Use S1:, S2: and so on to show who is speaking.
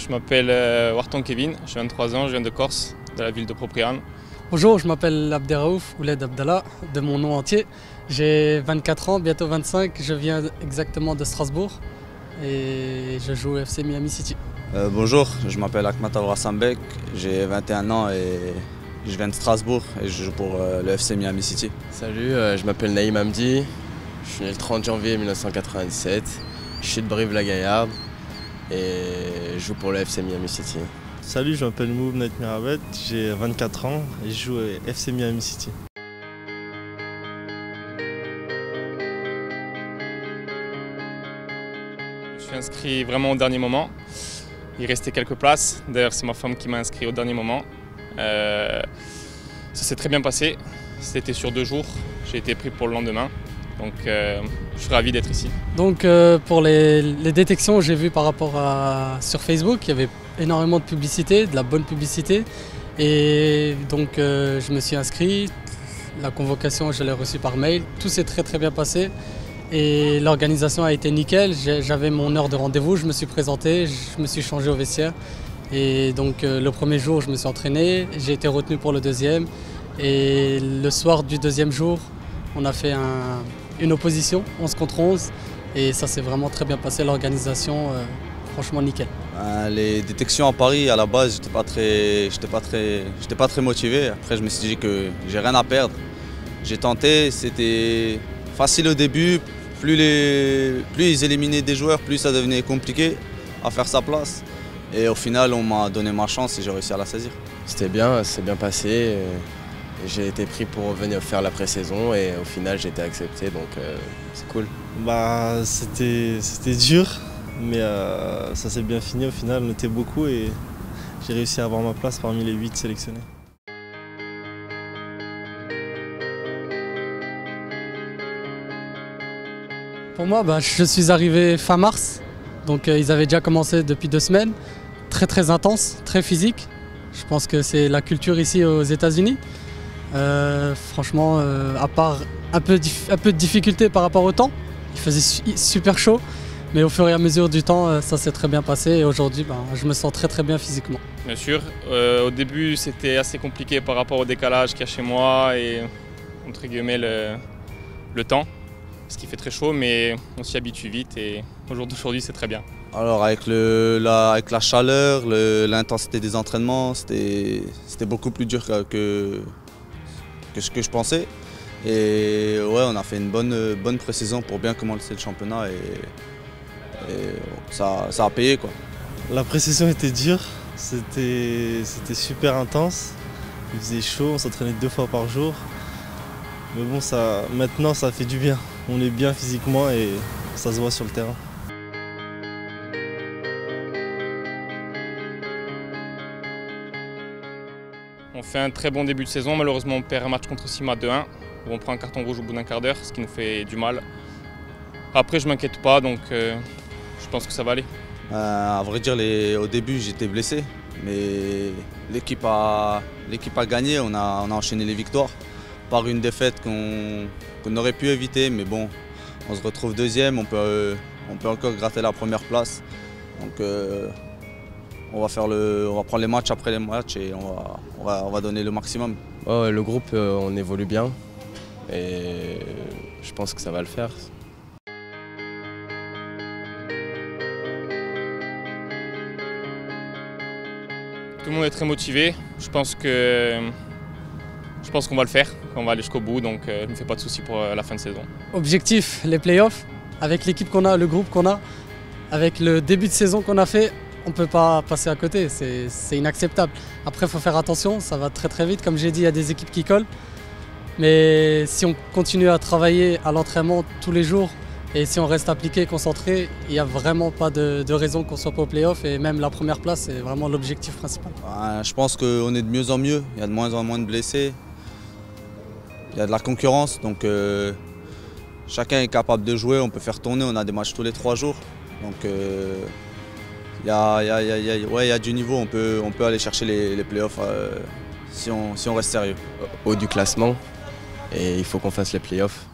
S1: Je m'appelle Wharton Kevin, j'ai 23 ans, je viens de Corse, de la ville de Propriane.
S2: Bonjour, je m'appelle Abderraouf Ouled Abdallah, de mon nom entier. J'ai 24 ans, bientôt 25, je viens exactement de Strasbourg et je joue au FC Miami City.
S3: Bonjour, je m'appelle Akmat Al-Rassambek, j'ai 21 ans et je viens de Strasbourg et je joue pour le FC Miami City.
S4: Salut, je m'appelle Naïm Hamdi, je suis né le 30 janvier 1997, je suis de Brive-la-Gaillarde et je joue pour le FC Miami City.
S5: Salut, je m'appelle Moubnet Mirabet, j'ai 24 ans et je joue au FC Miami City.
S1: Je suis inscrit vraiment au dernier moment. Il restait quelques places. D'ailleurs, c'est ma femme qui m'a inscrit au dernier moment. Ça s'est très bien passé. C'était sur 2 jours. J'ai été pris pour le lendemain. Donc, je suis ravi d'être ici.
S2: Donc, pour les détections, j'ai vu par rapport sur Facebook, il y avait énormément de publicité, de la bonne publicité. Et donc, je me suis inscrit. La convocation, je l'ai reçue par mail. Tout s'est très bien passé. Et l'organisation a été nickel, j'avais mon heure de rendez-vous, je me suis présenté, je me suis changé au vestiaire. Et donc le premier jour, je me suis entraîné, j'ai été retenu pour le deuxième. Et le soir du deuxième jour, on a fait une opposition, 11 contre 11. Et ça s'est vraiment très bien passé, l'organisation, franchement nickel.
S3: Les détections à Paris, à la base, j'étais pas très motivé. Après, je me suis dit que j'ai rien à perdre. J'ai tenté, c'était facile au début. Plus ils éliminaient des joueurs, plus ça devenait compliqué à faire sa place. Et au final, on m'a donné ma chance et j'ai réussi à la saisir.
S4: C'était bien, c'est bien passé. J'ai été pris pour venir faire la pré-saison et au final j'ai été accepté, donc c'est cool.
S5: C'était dur, mais ça s'est bien fini au final. On était beaucoup et j'ai réussi à avoir ma place parmi les 8 sélectionnés.
S2: Pour moi, je suis arrivé fin mars, donc ils avaient déjà commencé depuis 2 semaines. Très intense, très physique. Je pense que c'est la culture ici aux États-Unis. Franchement, à part un peu de difficulté par rapport au temps, il faisait super chaud, mais au fur et à mesure du temps, ça s'est très bien passé et aujourd'hui, je me sens très bien physiquement.
S1: Bien sûr, au début c'était assez compliqué par rapport au décalage qu'il y a chez moi et entre guillemets le temps. Parce qu'il fait très chaud, mais on s'y habitue vite et au jour d'aujourd'hui, c'est très bien.
S3: Alors avec la chaleur, l'intensité des entraînements, c'était beaucoup plus dur que ce que je pensais. Et ouais, on a fait une bonne pré-saison pour bien commencer le championnat et ça a payé, quoi.
S5: La pré-saison était dure, c'était super intense. Il faisait chaud, on s'entraînait 2 fois par jour. Mais bon, maintenant ça fait du bien. On est bien physiquement et ça se voit sur le terrain.
S1: On fait un très bon début de saison. Malheureusement, on perd un match contre Sima 2-1, où on prend un carton rouge au bout d'un quart d'heure, ce qui nous fait du mal. Après, je ne m'inquiète pas, donc je pense que ça va aller.
S3: À vrai dire, au début, j'étais blessé, mais l'équipe a gagné, on a enchaîné les victoires. Par une défaite qu'on aurait pu éviter, mais bon, on se retrouve deuxième, on peut encore gratter la première place. Donc on va prendre les matchs après les matchs et on va donner le maximum.
S4: Oh, le groupe, on évolue bien et je pense que ça va le faire.
S1: Tout le monde est très motivé. Je pense qu'on va le faire, qu'on va aller jusqu'au bout, donc je ne me fais pas de soucis pour la fin de saison.
S2: Objectif, les playoffs. Avec l'équipe qu'on a, le groupe qu'on a, avec le début de saison qu'on a fait, on ne peut pas passer à côté, c'est inacceptable. Après, il faut faire attention, ça va très vite. Comme j'ai dit, il y a des équipes qui collent. Mais si on continue à travailler à l'entraînement tous les jours et si on reste appliqué, concentré, il n'y a vraiment pas de raison qu'on ne soit pas au play-off. Et même la première place, c'est vraiment l'objectif principal.
S3: Je pense qu'on est de mieux en mieux, il y a de moins en moins de blessés. Il y a de la concurrence, donc chacun est capable de jouer, on peut faire tourner, on a des matchs tous les 3 jours. Donc il y a du niveau, on peut aller chercher les playoffs si on reste sérieux.
S4: Haut du classement et il faut qu'on fasse les playoffs.